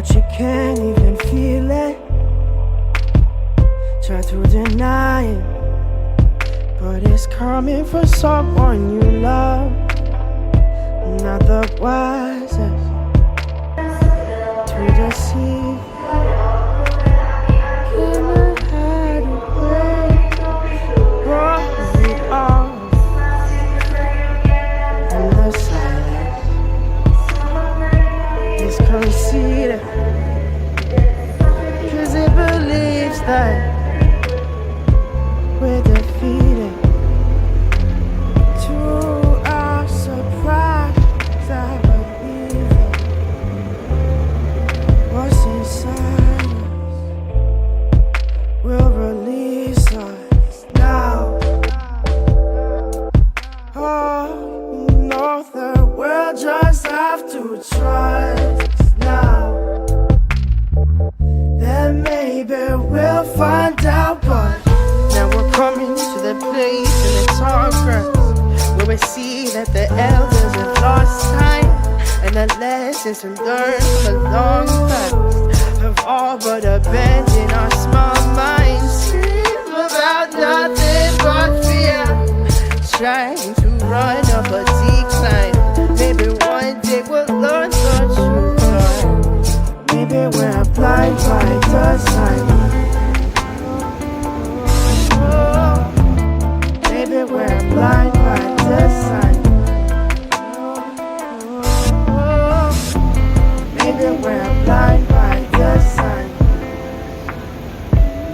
but you can't even feel it. Try to deny it, but it's coming from someone you love. Not the wisest to deceive. Can I hide away? Broke me off in the silence. It's conceited, 'cause it believes that we're defeated. To our surprise, I believe it. What's inside us will release us now. Oh, you know the world just have to trust now. Then maybe we'll find out, but now we're coming to the place in the tall grass where we see that the elders have lost time, and the lessons to learn from the long past have all but abandoned our small minds. Dream about nothing but fear, trying to run up a decline. Maybe one day we'll learn the truth. Maybe we're blind by design. Maybe we're blind by design. Maybe we're blind by design.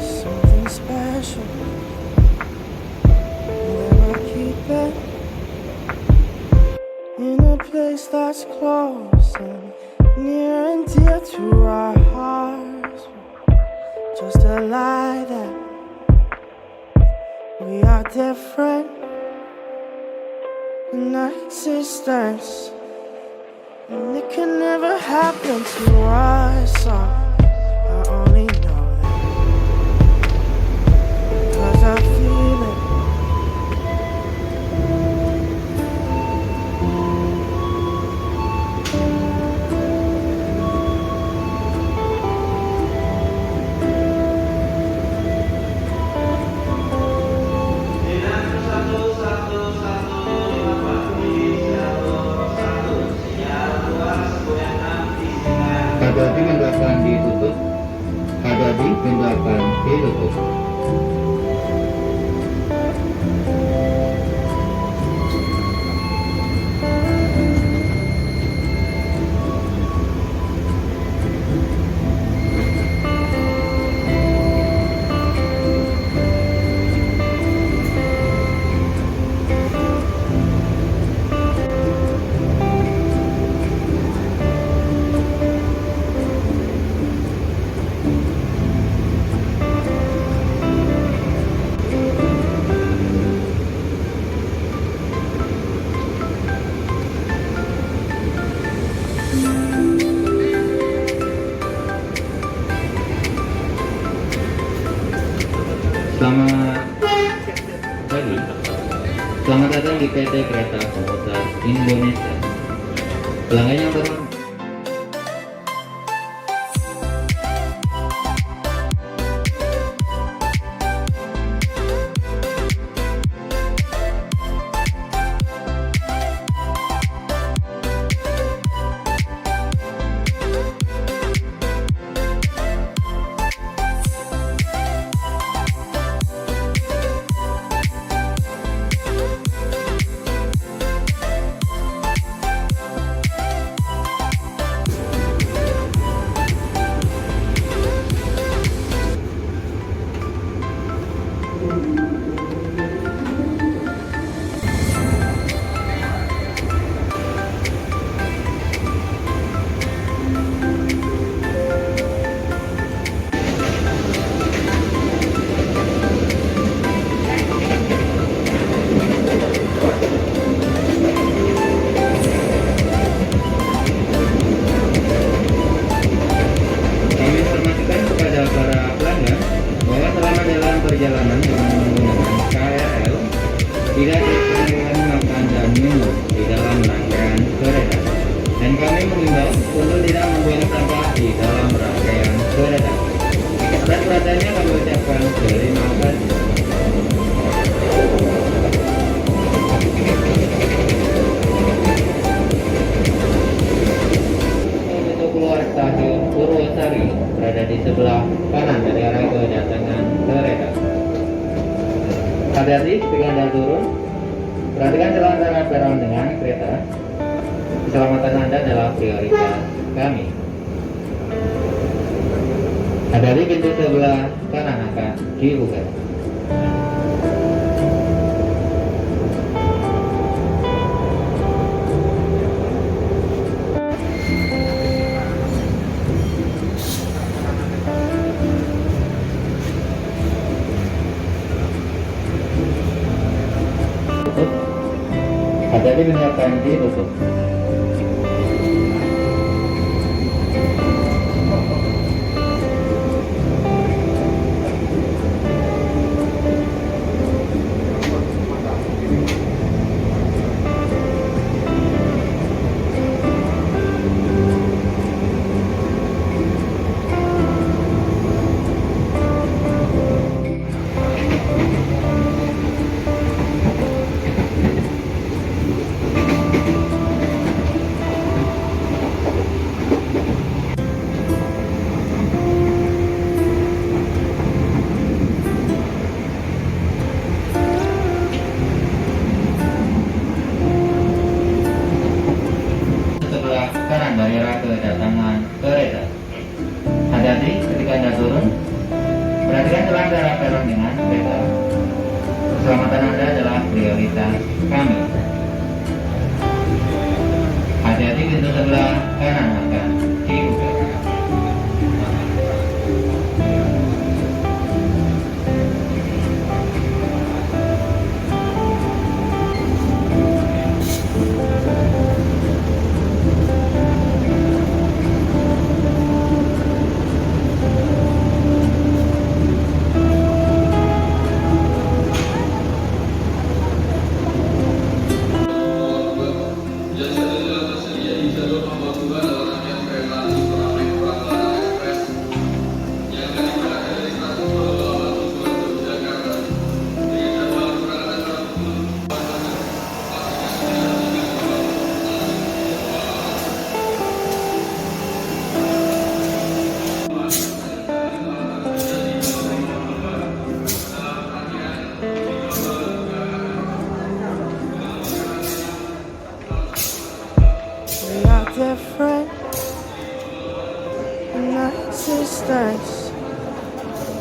Something special, never keep it in a place that's close and near and dear to our hearts. Just a lie that we are different in our existence, and it can never happen to us. I only know that 'cause I feel it. Hadapi pintu akan ditutup. Hadapi pintu akan ditutup. Selamat datang di PT Kereta Commuter Indonesia. Pelanggan yang terhormat, perjalanan dengan menggunakan KRL tidak diperbolehkan makan dan minum di dalam rangkaian kereta, dan kami mengimbau untuk tidak membuang sampah di dalam Perhatikan celah antara peron dengan kereta. Keselamatan Anda adalah prioritas kami. Hindari pintu sebelah kanan akan dibuka. Hati-hati menyiapkan ditutup. Daerah kedatangan kereta. Hati-hati ketika Anda turun. Perhatikan celah antara peron dengan kereta. Keselamatan Anda adalah prioritas kami. Hati-hati pintu sebelah kanan akan dibuka. Different in our existence,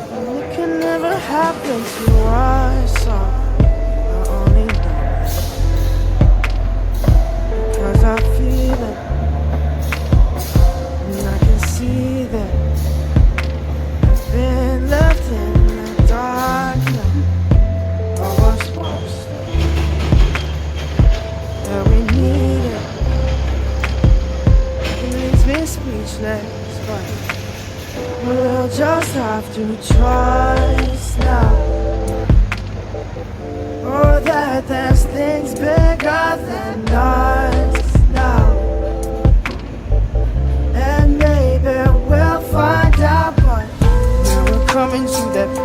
and it can never happen to us. I only know because I feel it, and I can see that I've been left in the dark now. Or what's worse, that we need it. Speechless, but we'll just have to trust now. Oh, that there's things bigger than us now, and maybe we'll find out. But now we're coming to that place.